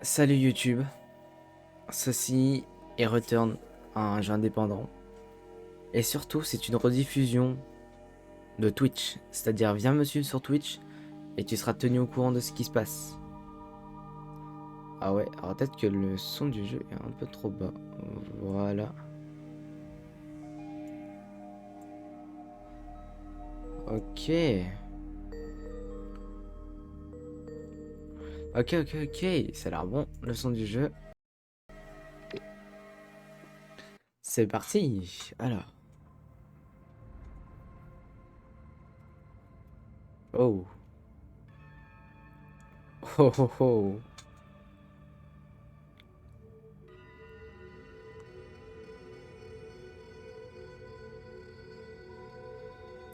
Salut YouTube, ceci est Return, un jeu indépendant. Et surtout, c'est une rediffusion de Twitch. C'est-à-dire, viens me suivre sur Twitch et tu seras tenu au courant de ce qui se passe. Ah ouais, alors peut-être que le son du jeu est un peu trop bas. Voilà. Ok. Ok. Ça a l'air bon, le son du jeu. C'est parti. Alors. Oh. Oh.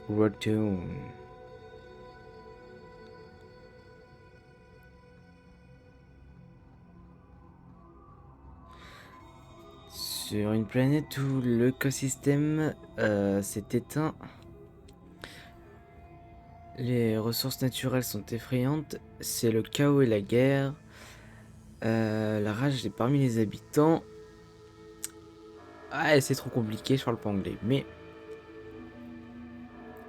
Return. Sur une planète où l'écosystème s'est éteint, les ressources naturelles sont effrayantes, c'est le chaos et la guerre, la rage est parmi les habitants. Ah, c'est trop compliqué, je parle pas anglais, mais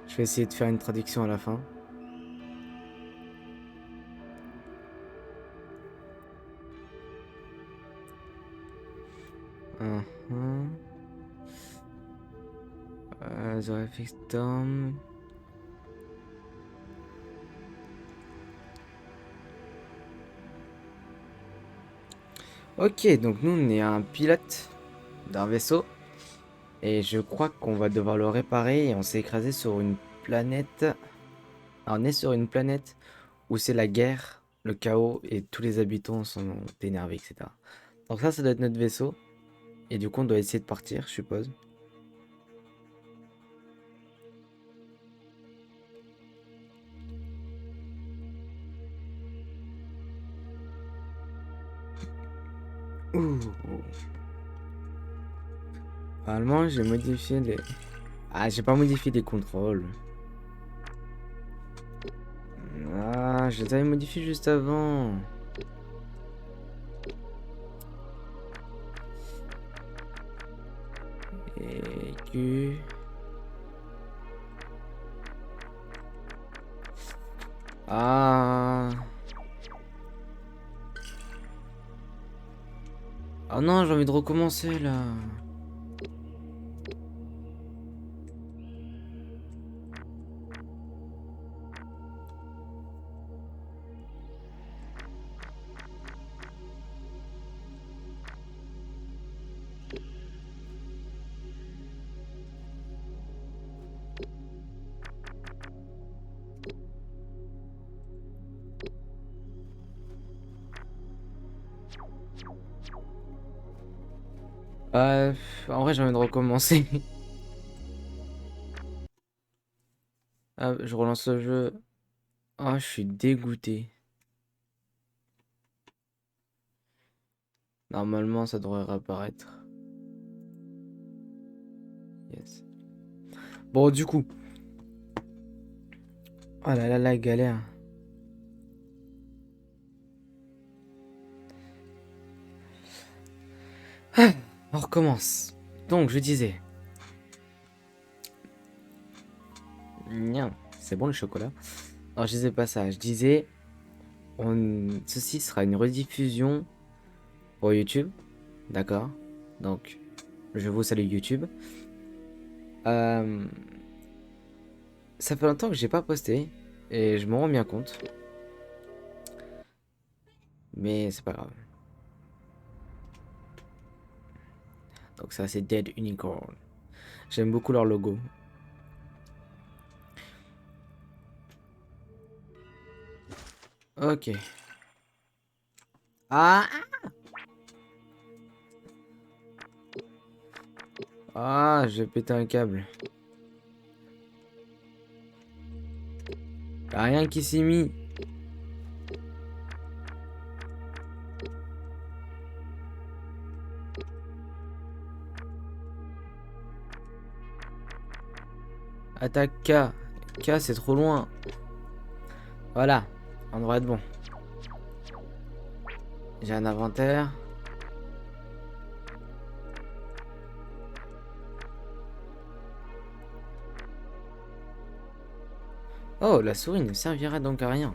je vais essayer de faire une traduction à la fin. Uh-huh. The Reflex Storm. Ok, donc nous on est un pilote d'un vaisseau et je crois qu'on va devoir le réparer et on s'est écrasé sur une planète. Alors, on est sur une planète où c'est la guerre, le chaos et tous les habitants sont énervés, etc. Donc ça doit être notre vaisseau et du coup on doit essayer de partir, je suppose. Ouh. Normalement j'ai modifié les... Ah, j'ai pas modifié les contrôles. Ah, je les avais modifiés juste avant. Et Q. Ah. Ah non, j'ai envie de recommencer là. En vrai j'ai envie de recommencer. Ah, je relance le jeu. Ah, je suis dégoûté. Normalement ça devrait réapparaître. Yes. Bon, du coup. Oh là là, la galère. Ah, on recommence. Donc, je disais. Nya, c'est bon le chocolat. Alors, je disais pas ça. Je disais. Ceci sera une rediffusion pour YouTube. D'accord. Donc, je vous salue YouTube. Euh, Ça fait longtemps que j'ai pas posté. Et je m'en rends bien compte. Mais c'est pas grave. Donc, ça, c'est Dead Unicorn. J'aime beaucoup leur logo. Ok. Ah! Ah, j'ai pété un câble. Y'a rien qui s'est mis. Attaque K. K, c'est trop loin. Voilà. On devrait être bon. J'ai un inventaire. Oh, la souris ne servira donc à rien.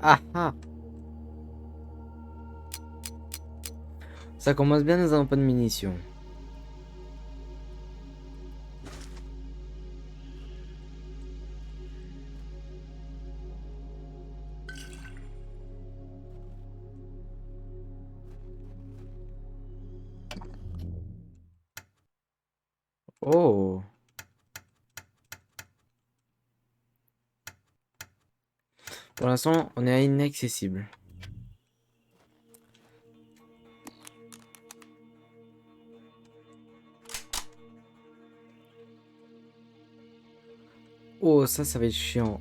Ah ah! Ça commence bien, nous avons pas de munitions. Oh! Pour l'instant, on est à inaccessible. Oh, ça va être chiant.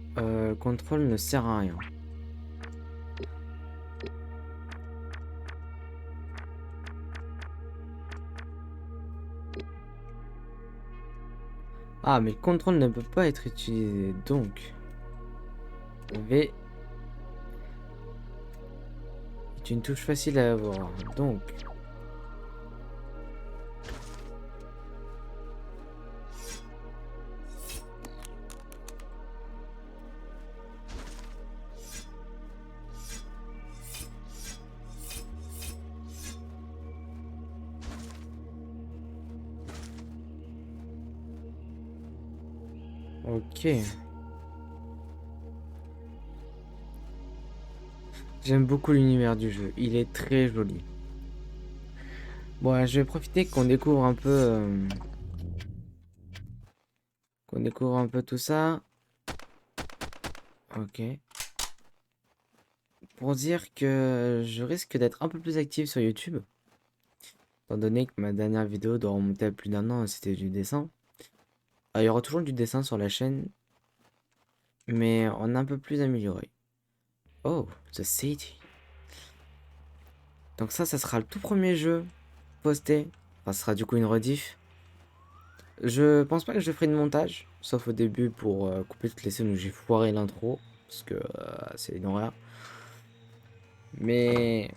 Contrôle ne sert à rien. Ah, mais le contrôle ne peut pas être utilisé, donc... V est une touche facile à avoir, donc... Ok. J'aime beaucoup l'univers du jeu, il est très joli. Bon, je vais profiter qu'on découvre un peu... qu'on découvre un peu tout ça. Ok. Pour dire que je risque d'être un peu plus actif sur YouTube. Étant donné que ma dernière vidéo doit remonter à plus d'1 an, c'était du dessin. Il y aura toujours du dessin sur la chaîne, mais en un peu plus amélioré. Oh, The City. Donc ça sera le tout premier jeu posté. Enfin, ce sera du coup une rediff. Je pense pas que je ferai de montage, sauf au début pour couper toutes les scènes où j'ai foiré l'intro, parce que c'est une horreur. Mais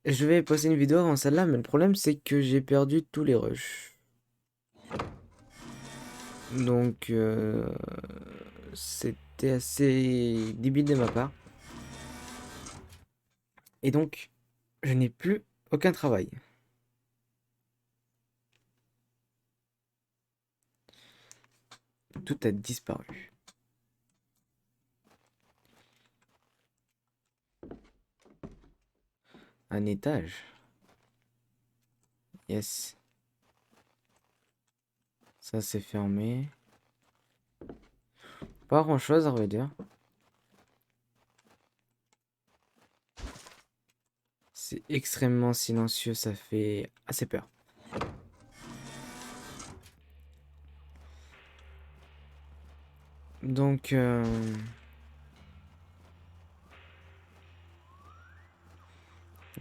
je vais poster une vidéo avant celle-là, mais le problème c'est que j'ai perdu tous les rushs. Donc c'était assez débile de ma part. Et donc je n'ai plus aucun travail. Tout a disparu. Un étage. Yes. Ça c'est fermé. Pas grand chose à vrai dire. C'est extrêmement silencieux, ça fait assez peur. Donc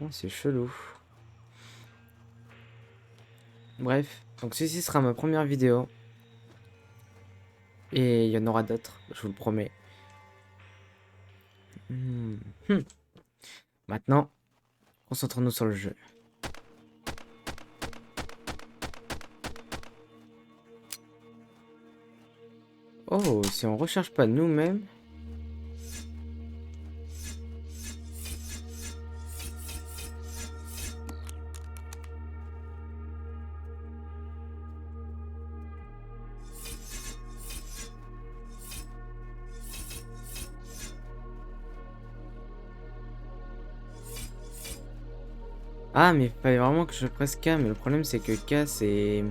oh, c'est chelou. Bref, donc ceci sera ma première vidéo. Et il y en aura d'autres, je vous le promets. Hmm. Maintenant, concentrons-nous sur le jeu. Oh, si on recherche pas nous-mêmes. Ah, mais il fallait vraiment que je presse K, mais le problème c'est que K c'est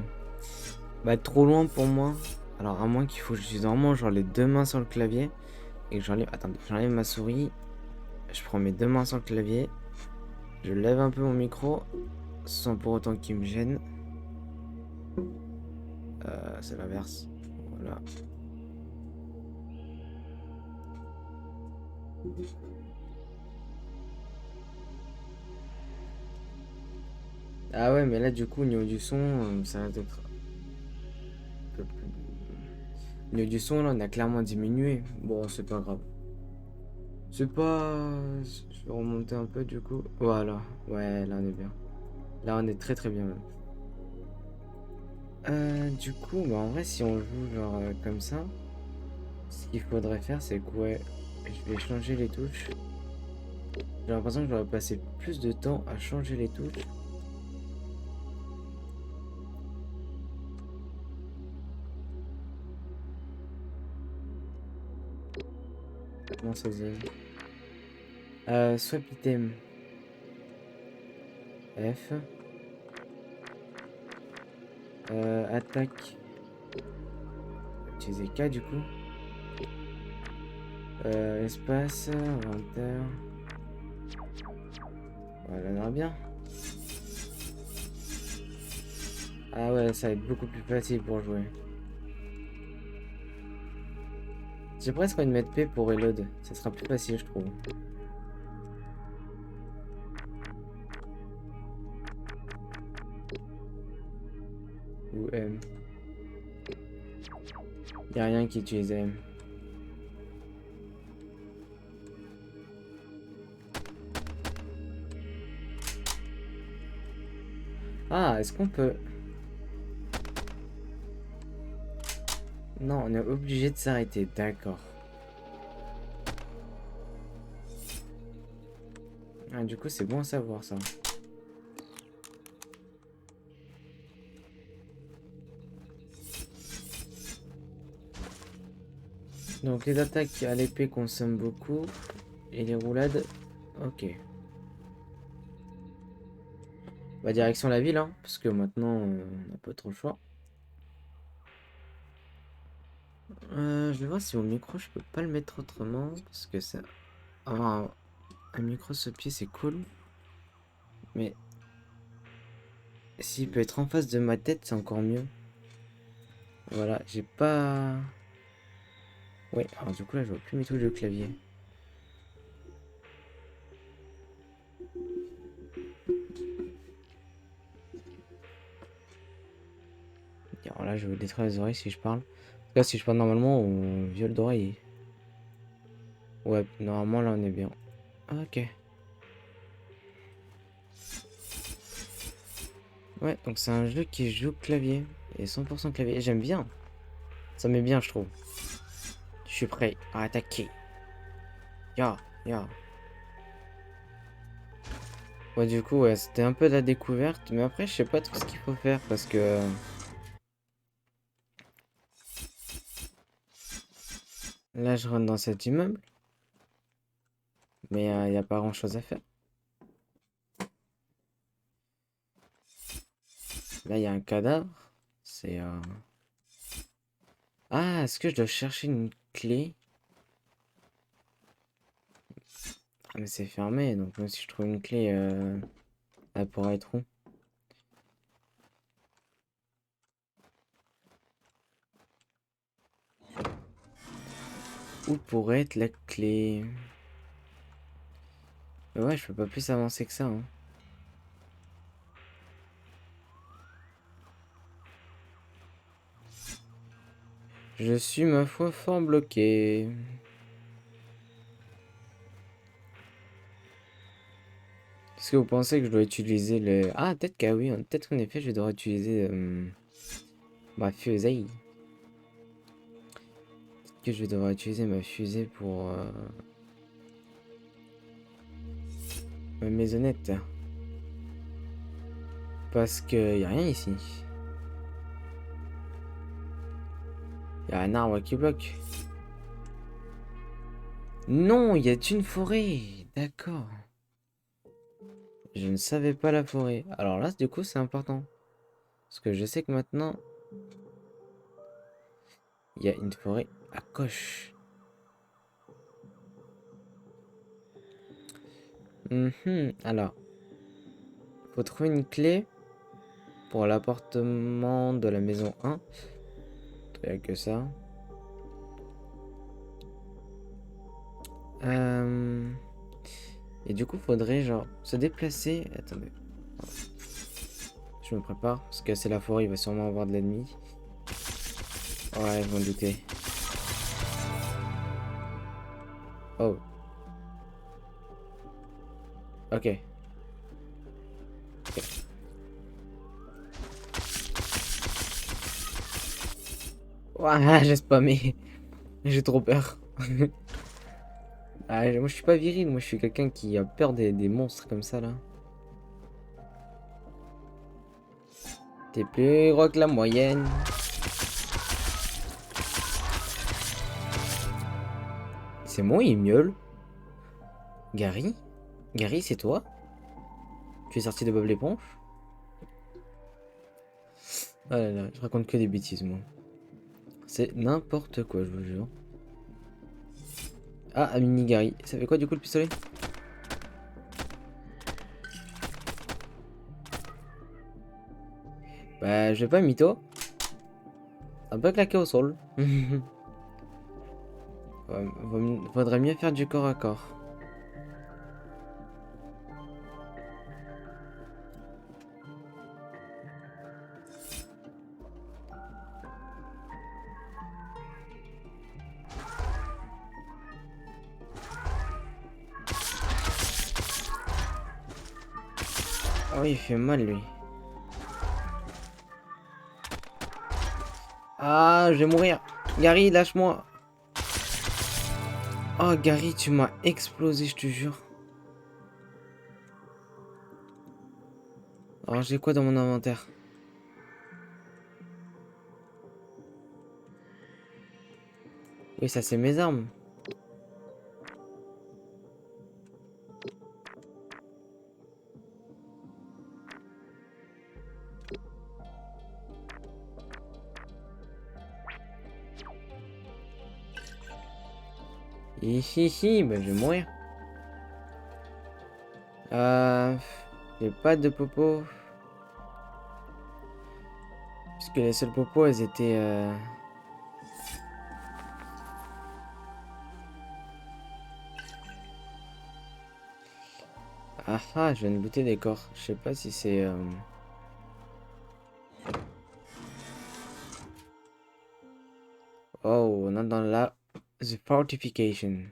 trop loin pour moi. Alors à moins qu'il faut que j'utilise vraiment genre les deux mains sur le clavier et que j'enlève. Attendez, j'enlève ma souris. Je prends mes deux mains sur le clavier. Je lève un peu mon micro sans pour autant qu'il me gêne. C'est l'inverse. Voilà. Ah ouais, mais là, du coup, au niveau du son, ça va être un peu plus... Au niveau du son, là, on a clairement diminué. Bon, c'est pas grave. C'est pas... Je vais remonter un peu, du coup. Voilà. Ouais, là, on est bien. Là, on est très très bien, même. Du coup, bah, en vrai, si on joue, genre, comme ça, ce qu'il faudrait faire, c'est que, ouais, je vais changer les touches. J'ai l'impression que j'aurais passé plus de temps à changer les touches. Comment ça se dit? Swap item. F. Attaque. Utiliser K du coup. Espace. Inventaire. Voilà, on a bien. Ah ouais, ça va être beaucoup plus facile pour jouer. J'ai presque envie de mettre P pour reload. Ça sera plus facile, je trouve. Ou M. Y a rien qui utilise M. Ah, est-ce qu'on peut... Non, on est obligé de s'arrêter, d'accord. Ah, du coup, c'est bon à savoir ça. Donc les attaques à l'épée consomment beaucoup. Et les roulades... Ok. Bah direction la ville, hein. Parce que maintenant, on n'a pas trop le choix. Je vais voir si mon micro, je peux pas le mettre autrement. Parce que ça... Avoir un micro sur pied, c'est cool. Mais s'il peut être en face de ma tête, c'est encore mieux. Voilà, j'ai pas... Ouais, alors du coup là, je vois plus mes touches de clavier. Et alors là, je vais vous détruire les oreilles si je parle. En tout cas, si je parle normalement, on viole d'oreille. Ouais, normalement là, on est bien. Ok. Ouais, donc c'est un jeu qui joue clavier. Et 100% clavier. Et j'aime bien. Ça met bien, je trouve. Je suis prêt à attaquer. Ya, ya. Ouais, du coup, ouais, c'était un peu de la découverte. Mais après, je sais pas trop ce qu'il faut faire parce que... Là, je rentre dans cet immeuble. Mais il n'y a pas grand-chose à faire. Là, il y a un cadavre. C'est... Ah, est-ce que je dois chercher une clé? Ah, mais c'est fermé. Donc, même si je trouve une clé, elle pourra être où? Où pourrait être la clé? Mais ouais, je peux pas plus avancer que ça, hein. Je suis, ma foi, fort bloqué. Est-ce que vous pensez que je dois utiliser le... Ah, peut-être qu'ah oui, peut-être qu'en effet, je vais devoir utiliser ma fusée. Peut-être que je vais devoir utiliser ma fusée pour ma maisonnette. Parce que y a rien ici. Y a un arbre qui bloque. Non, il y a une forêt. D'accord. Je ne savais pas la forêt. Alors là, du coup, c'est important. Parce que je sais que maintenant, il y a une forêt à gauche. Alors, faut trouver une clé pour l'appartement de la maison 1. Il n'y a que ça. Et du coup, faudrait genre se déplacer. Attendez. Je me prépare. Parce que c'est la forêt, il va sûrement avoir de l'ennemi. Ouais, je m'en doutais. Oh. Ok. Ouah, j'ai spammé. J'ai trop peur. Ah, moi je suis pas viril, moi je suis quelqu'un qui a peur des monstres comme ça là. T'es plus gros que la moyenne. C'est moi, il miaule. Gary? Gary, c'est toi? Tu es sorti de Bob l'éponge? Ah là là, je raconte que des bêtises moi. C'est n'importe quoi, je vous jure. Ah, un mini Gary. Ça fait quoi du coup le pistolet? Bah, je vais pas mytho. Un peu claqué au sol. Vaudrait mieux faire du corps à corps. Oh, il fait mal lui. Ah, je vais mourir. Gary, lâche-moi. Oh, Gary, tu m'as explosé, je te jure. Alors, j'ai quoi dans mon inventaire? Oui, ça, c'est mes armes. Hihihi, bah, je vais mourir. Euh... J'ai pas de popo. Puisque les seules popos, elles étaient... Ah ah, je viens de looter des corps. Je sais pas si c'est... Oh, on est dans la... The Fortification.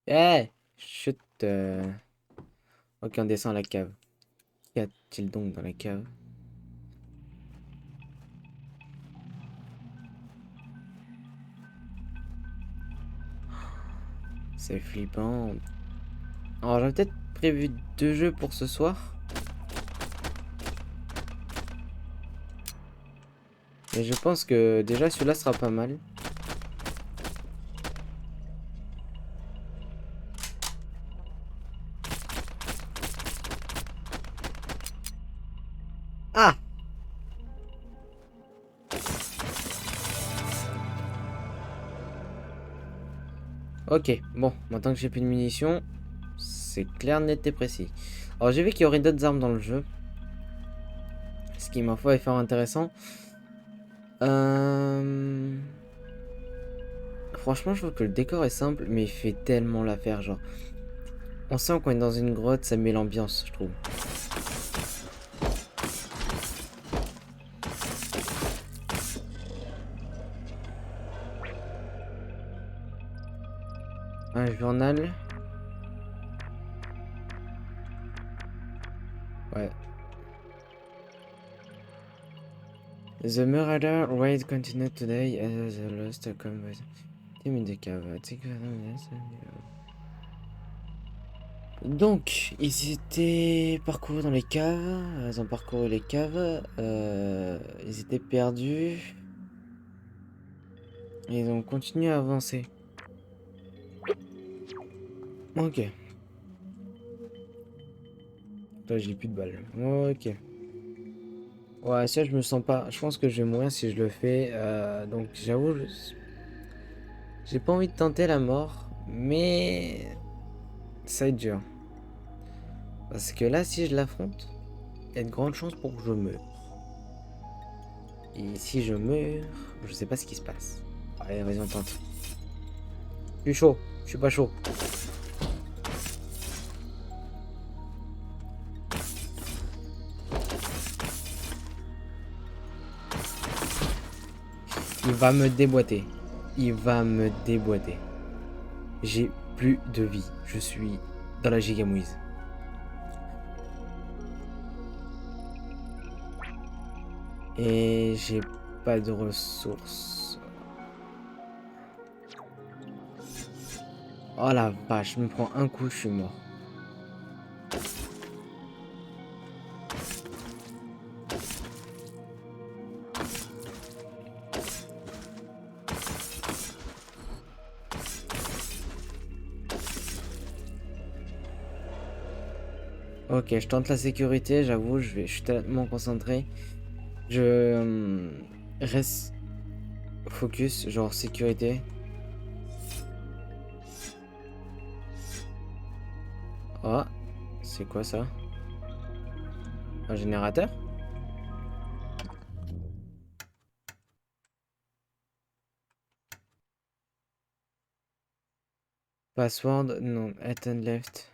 Eh! Chut. Ok, on descend à la cave. Qu'y a-t-il donc dans la cave? C'est flippant. Alors, j'avais peut-être prévu 2 jeux pour ce soir. Mais je pense que déjà celui-là sera pas mal. Ah! Ok, bon, maintenant que j'ai plus de munitions, c'est clair, net et précis. Alors j'ai vu qu'il y aurait d'autres armes dans le jeu. Ce qui, ma foi, est fort intéressant. Euh... Franchement, je trouve que le décor est simple, mais il fait tellement l'affaire, genre. On sent qu'on est dans une grotte, ça met l'ambiance, je trouve. Un journal. Ouais. The murder raid continued today as the lost combat. Team in the cave. Donc, ils étaient parcourus dans les caves. Ils ont parcouru les caves. Ils étaient perdus. Et ils ont continué à avancer. Ok. Là, j'ai plus de balles. Ok. Ouais, ça, je me sens pas. Je pense que je vais mourir si je le fais. Donc, j'avoue, j'ai pas envie de tenter la mort. Mais ça va être dur. Parce que là, si je l'affronte, il y a de grandes chances pour que je meure. Et si je meurs, je sais pas ce qui se passe. Allez, vas-y, on tente. Je suis chaud. Je suis pas chaud. Il va me déboîter. Il va me déboîter. J'ai plus de vie. Je suis dans la gigamouise. Et j'ai pas de ressources. Oh la vache, je me prends un coup, je suis mort. Ok, je tente la sécurité, j'avoue, je suis tellement concentré. Je reste focus, genre sécurité. Oh, c'est quoi ça? Un générateur? Password, non, attend left.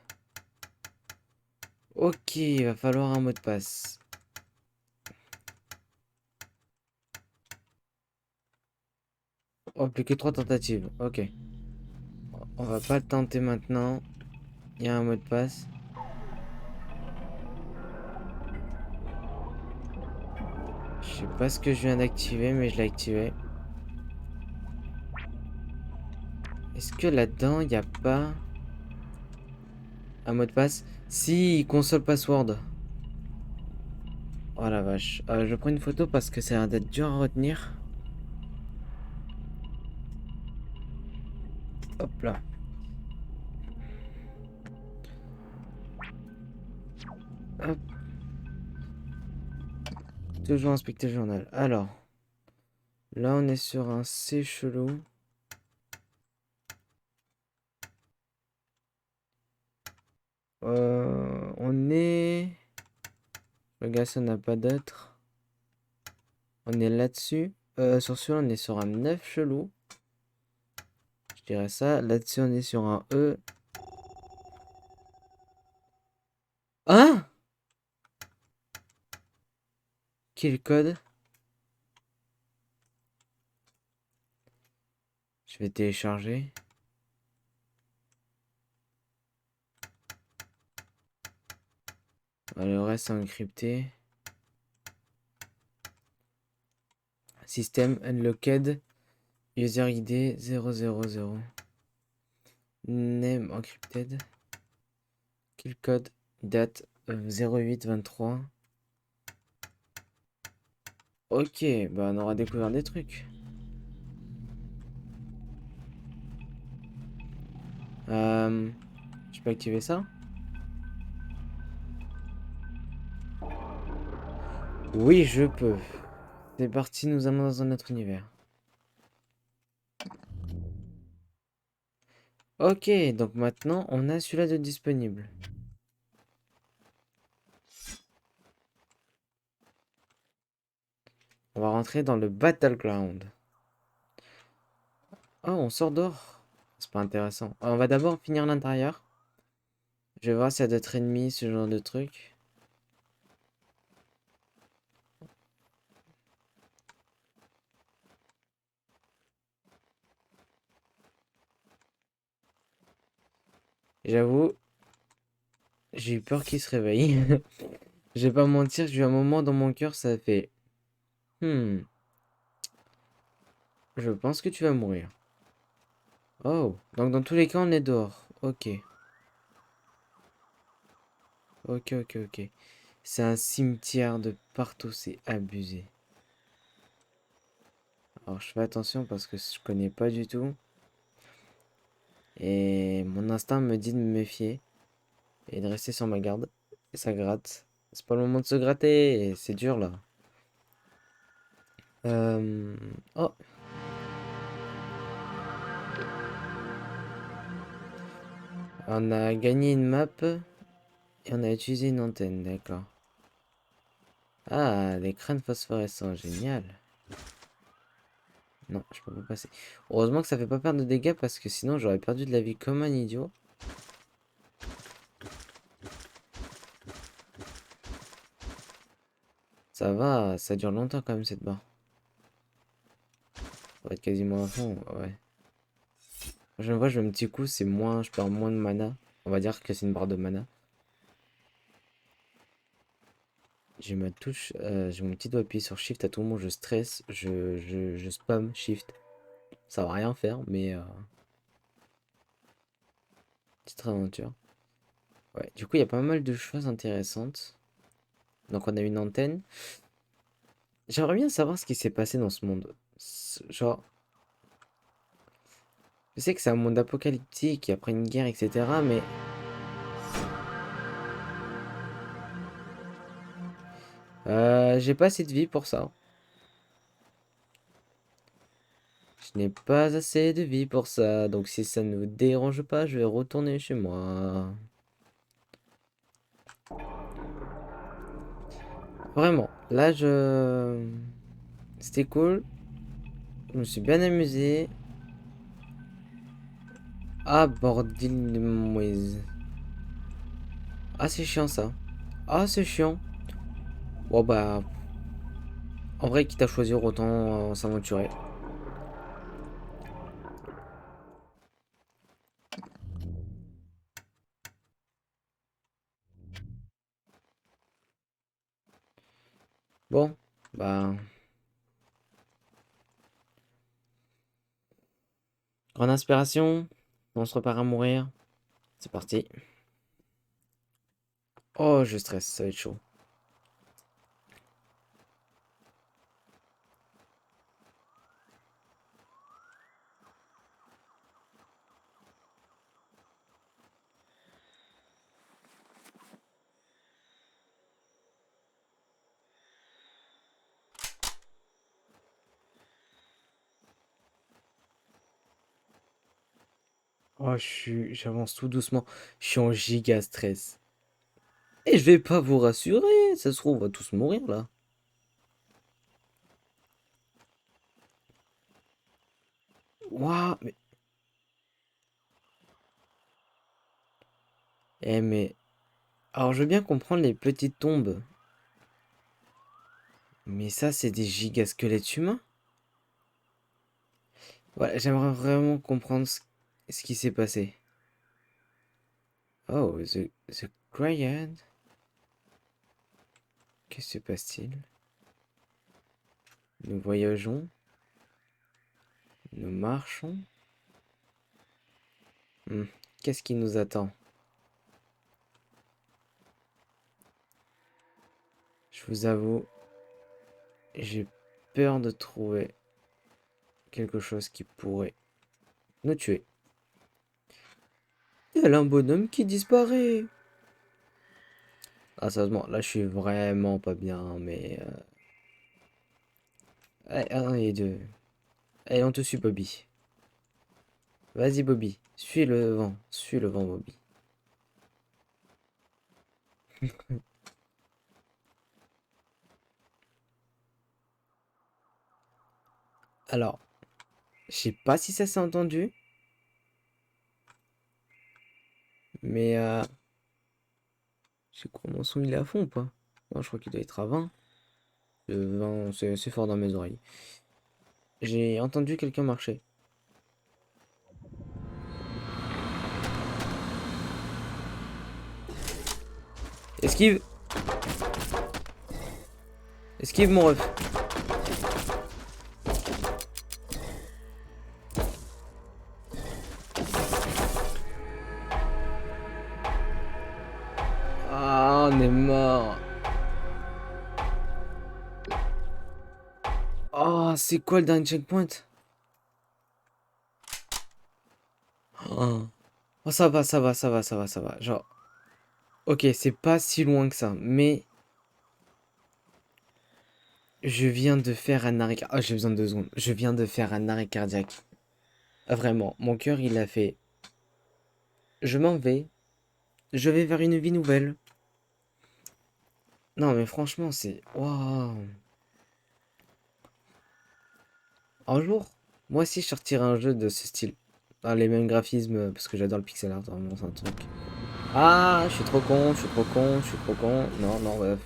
Ok, il va falloir un mot de passe. Oh, plus que 3 tentatives, ok. On va pas le tenter maintenant. Il y a un mot de passe. Je sais pas ce que je viens d'activer, mais je l'ai activé. Est-ce que là-dedans, il n'y a pas un mot de passe? Si, console password. Oh la vache. Je prends une photo parce que ça a l'air d'être dur à retenir. Hop là. Hop. Toujours inspecter le journal. Alors, là on est sur un C chelou. On est... Le gars, ça n'a pas d'autre. On est là-dessus. Sur celui-là, on est sur un 9 chelou. Je dirais ça. Là-dessus, on est sur un E. Ah! Quel code? Je vais télécharger. Le reste encrypté. Système unlocked. User ID 000. Name encrypted. Kill code. Date 08-23. Ok, bah on aura découvert des trucs. Je peux activer ça? Oui, je peux. C'est parti, nous allons dans un autre univers. Ok, donc maintenant on a celui-là de disponible. On va rentrer dans le Battleground. Oh, on sort dehors. C'est pas intéressant. On va d'abord finir l'intérieur. Je vais voir s'il y a d'autres ennemis, ce genre de trucs. J'avoue, j'ai eu peur qu'il se réveille. Je vais pas mentir, j'ai eu un moment dans mon cœur, ça fait... Hmm, je pense que tu vas mourir. Oh, donc dans tous les cas, on est dehors. Ok, ok. C'est un cimetière de partout, c'est abusé. Alors je fais attention parce que je connais pas du tout. Et mon instinct me dit de me méfier et de rester sur ma garde. Et ça gratte. C'est pas le moment de se gratter, c'est dur là. Euh... Oh, on a gagné une map et on a utilisé une antenne, d'accord. Ah, des crânes phosphorescents, génial. Non, je peux pas passer. Heureusement que ça fait pas perdre de dégâts parce que sinon j'aurais perdu de la vie comme un idiot. Ça va, ça dure longtemps quand même cette barre. Pour être quasiment à fond, ouais. Prochaine fois, je mets un petit coup, c'est moins, je perds moins de mana. On va dire que c'est une barre de mana. J'ai ma touche, j'ai mon petit doigt appuyé sur Shift à tout moment, je stresse, je spam Shift. Ça va rien faire, mais petite aventure. Ouais, du coup, il y a pas mal de choses intéressantes. Donc, on a une antenne. J'aimerais bien savoir ce qui s'est passé dans ce monde. Genre, je sais que c'est un monde apocalyptique, après une guerre, etc. Mais j'ai pas assez de vie pour ça. Je n'ai pas assez de vie pour ça. Donc, si ça ne vous dérange pas, je vais retourner chez moi. Vraiment, là, c'était cool. Je me suis bien amusé. Ah, bordel de mouise. Ah, c'est chiant ça. Ah, c'est chiant. Bon, bah, en vrai, quitte à choisir, autant s'aventurer. Bon, bah, grande inspiration. On se repart à mourir. C'est parti. Oh, je stresse, ça va être chaud. Oh, j'avance tout doucement. Je suis en giga stress. Et je vais pas vous rassurer. Ça se trouve, on va tous mourir là. Waouh, mais. Mais. Alors, je veux bien comprendre les petites tombes. Mais ça, c'est des giga squelettes humains? Voilà, j'aimerais vraiment comprendre ce qui s'est passé. Oh, the Greyhound. Que se passe-t-il? Nous voyageons. Nous marchons. Hmm, qu'est-ce qui nous attend? Je vous avoue, j'ai peur de trouver quelque chose qui pourrait nous tuer. Il y a un bonhomme qui disparaît. Ah, sérieusement, là, je suis vraiment pas bien, mais... Allez, un et deux. Allez, on te suit, Bobby. Vas-y, Bobby. Suis le vent. Suis le vent, Bobby. Alors, je sais pas si ça s'est entendu, mais... Je sais quoi, mon son, il est à fond ou pas? Moi, je crois qu'il doit être à 20. Le 20, c'est fort dans mes oreilles. J'ai entendu quelqu'un marcher. Esquive! Esquive, mon ref! Ah, on est mort! Oh, c'est quoi le dernier checkpoint? Oh, oh, ça va, ça va, ça va, ça va, ça va. Genre, ok, c'est pas si loin que ça, mais je viens de faire un arrêt. Ah, j'ai besoin de 2 secondes. Je viens de faire un arrêt cardiaque. Ah, vraiment, mon cœur, il a fait. Je m'en vais. Je vais vers une vie nouvelle. Non, mais franchement, c'est. Waouh! Un jour, moi aussi, je sortirai un jeu de ce style. Dans les mêmes graphismes, parce que j'adore le pixel art, vraiment, c'est un truc. Ah, je suis trop con, je suis trop con, je suis trop con. Non, non, ouais.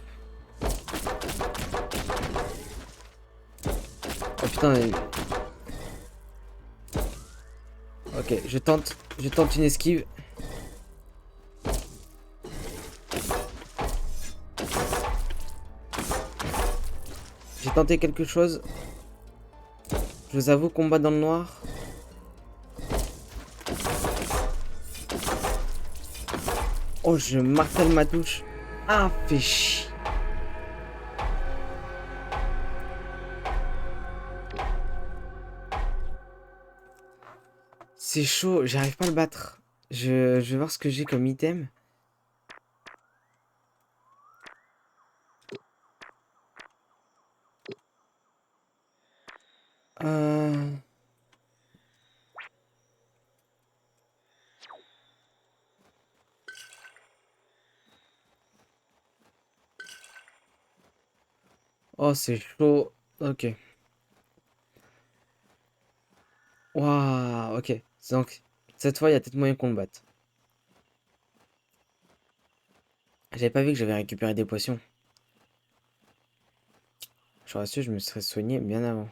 Oh putain, Ok, je tente une esquive. J'ai tenté quelque chose. Je vous avoue, combat dans le noir. Oh, je martèle ma touche. Ah, fait chier. C'est chaud, j'arrive pas à le battre. Je vais voir ce que j'ai comme item. Euh... Oh, c'est chaud. Ok. Waouh, ok. Donc, cette fois, il y a peut-être moyen qu'on le batte. J'avais pas vu que j'avais récupéré des potions. J'aurais su, je me serais soigné bien avant.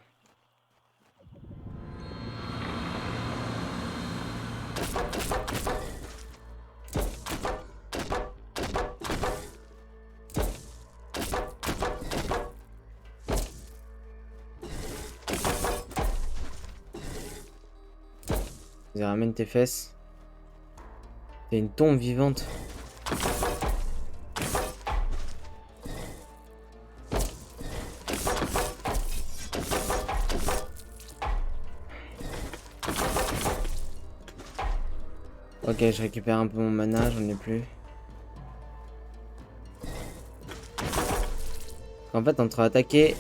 Vas-y, ramène tes fesses. T'es une tombe vivante. Ok, je récupère un peu mon mana, j'en ai plus. En fait, entre attaquer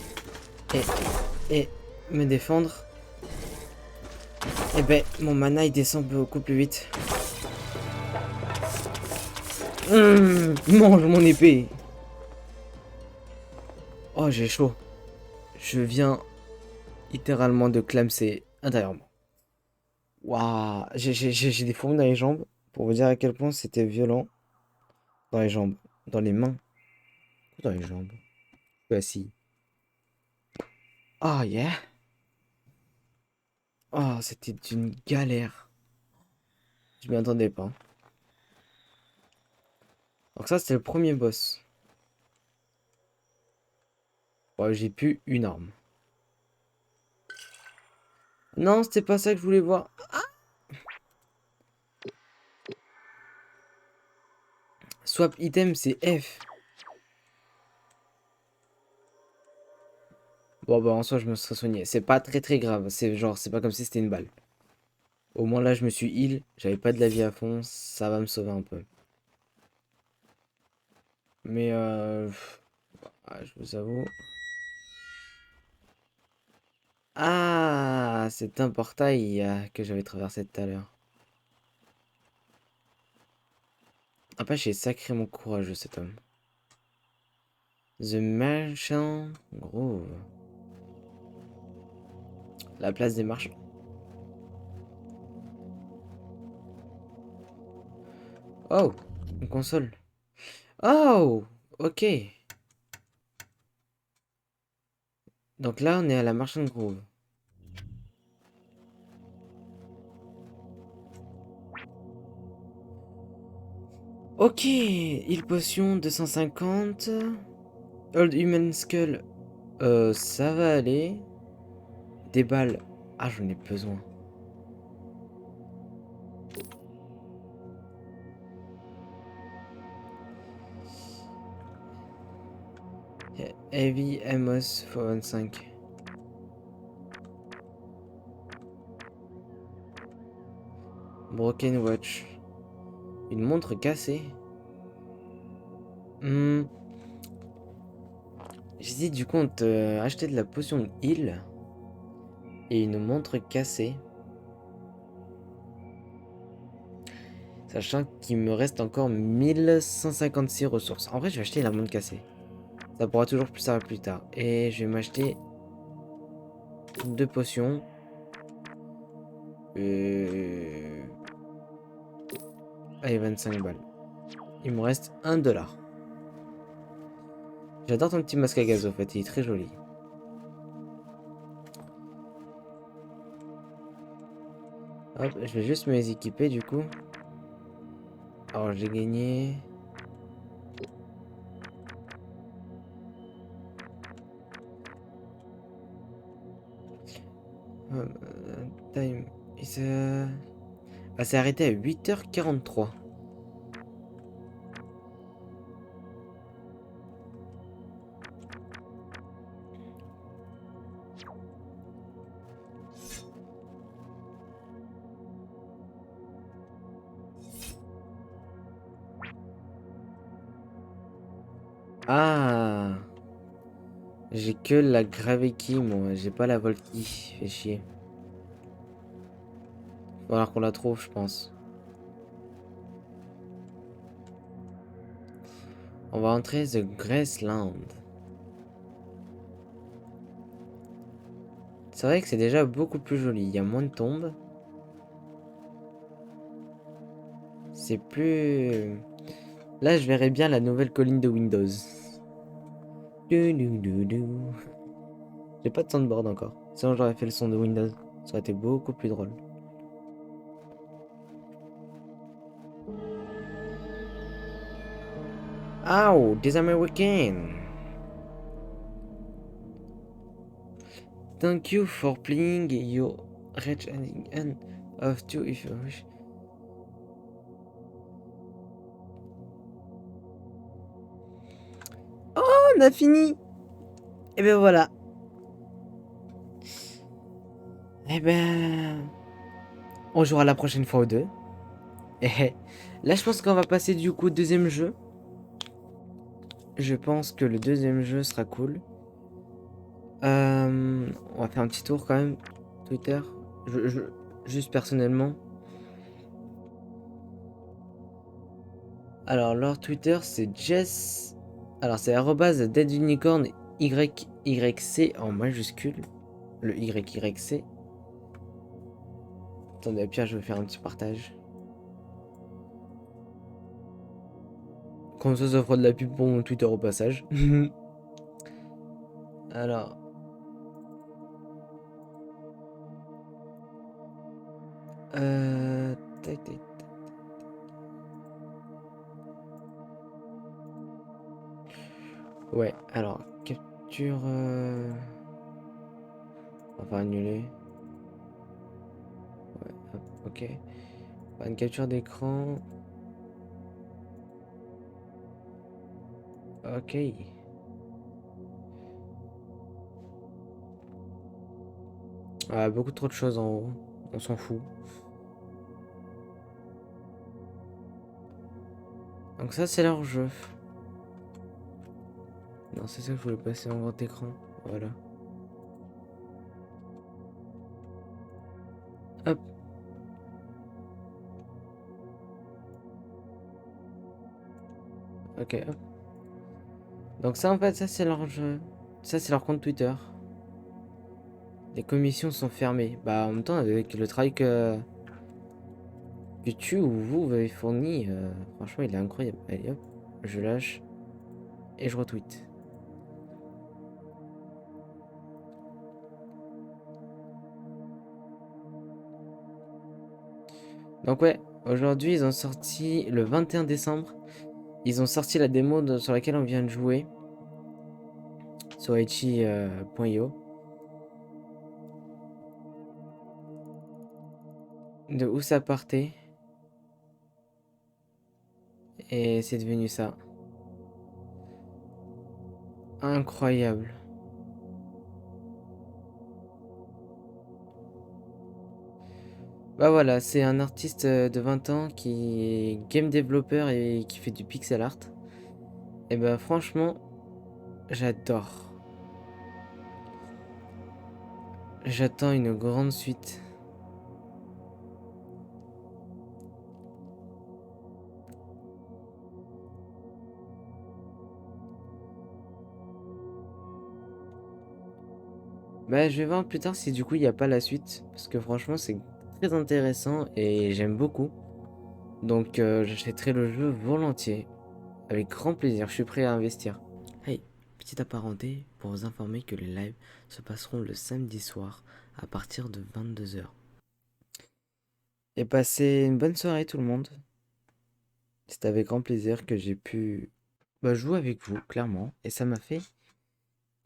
et me défendre, eh ben, mon mana il descend beaucoup plus vite. Mange mon épée. Oh, j'ai chaud. Je viens littéralement de clamser intérieurement. Waouh, j'ai des fourmis dans les jambes. Pour vous dire à quel point c'était violent. Dans les jambes. Dans les mains. Dans les jambes. Bah si. Oh yeah. Oh, c'était une galère. Je m'y attendais pas. Donc ça, c'était le premier boss. Ouais, j'ai plus une arme. Non, c'était pas ça que je voulais voir. Swap item, c'est F. Bon, bah en soi, je me serais soigné. C'est pas très grave. C'est genre, c'est pas comme si c'était une balle. Au moins là, je me suis heal. J'avais pas de la vie à fond. Ça va me sauver un peu. Mais je vous avoue. Ah, c'est un portail que j'avais traversé tout à l'heure. Après, j'ai sacrément courageux cet homme. The Merchant Grove. La place des marchands. Oh, une console. Oh, ok. Donc là, on est à la Merchant Grove. Ok, île potion 250. Old Human Skull, ça va aller. Des balles. Ah, j'en ai besoin. Heavy Amos x25. Broken Watch. Une montre cassée. J'hésite du coup entre acheter de la potion de heal et une montre cassée. Sachant qu'il me reste encore 1156 ressources. En vrai, je vais acheter la montre cassée. Ça pourra toujours plus servir plus tard. Et je vais m'acheter 2 potions. Allez, 25 balles. Il me reste 1 $. J'adore ton petit masque à gaz, au fait. Il est très joli. Hop, je vais juste me les équiper du coup. Alors j'ai gagné. Euh, time is ah, c'est arrêté à 8h43. Ah, j'ai que la Graveki, moi. J'ai pas la Volki. Fait chier. Va falloir qu'on la trouve, je pense. On va entrer The Graceland. C'est vrai que c'est déjà beaucoup plus joli. Il y a moins de tombes. C'est plus... Là, je verrais bien la nouvelle colline de Windows. J'ai pas de soundboard encore. Sinon, j'aurais fait le son de Windows. Ça aurait été beaucoup plus drôle. Oh, des Américains! Thank you for playing your rich and of two if you wish. Oh, on a fini! Et ben voilà. Et ben, on jouera la prochaine fois aux deux. Et là, je pense qu'on va passer du coup au deuxième jeu. Je pense que le deuxième jeu sera cool. On va faire un petit tour quand même. Twitter. Juste personnellement. Alors, leur Twitter, c'est Jess. Alors, c'est @deadunicorn YYC en majuscule. Le YYC. Attendez, Pierre, je vais faire un petit partage. Comme ça fera de la pub pour mon Twitter au passage. Alors. Tac, tac. Ouais, alors, capture... On va annuler. Ouais, hop, ok. Une capture d'écran. Ok. Ah, beaucoup trop de choses en haut. On s'en fout. Donc ça, c'est leur jeu. Non, c'est ça que je voulais passer en grand écran. Voilà. Hop. Ok, hop. Donc ça, en fait, ça, c'est leur jeu. Ça, c'est leur compte Twitter. Les commissions sont fermées. Bah, en même temps, avec le travail que tu ou vous avez fourni, franchement, il est incroyable. Allez, hop. Je lâche. Et je retweet. Donc ouais, aujourd'hui, ils ont sorti le 21 décembre. Ils ont sorti la démo sur laquelle on vient de jouer. Sur Itchy.io. De où ça partait. Et c'est devenu ça. Incroyable. Bah voilà, c'est un artiste de 20 ans qui est game developer et qui fait du pixel art. Et bah franchement, j'adore. J'attends une grande suite. Bah je vais voir plus tard si du coup il n'y a pas la suite. Parce que franchement c'est très intéressant et j'aime beaucoup. Donc j'achèterai le jeu volontiers. Avec grand plaisir, je suis prêt à investir. Hey, petite apparenté pour vous informer que les lives se passeront le samedi soir à partir de 22h. Et passez une bonne soirée tout le monde. C'était avec grand plaisir que j'ai pu jouer avec vous, clairement. Et ça m'a fait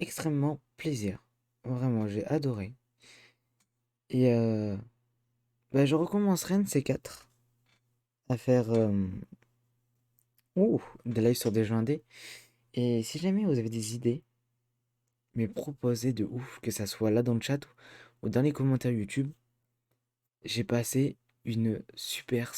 extrêmement plaisir. Vraiment, j'ai adoré. Et je recommencerai un de ces quatre à faire des lives sur des jeux indés. Et si jamais vous avez des idées, mais proposez de ouf, que ça soit là dans le chat ou dans les commentaires YouTube. J'ai passé une super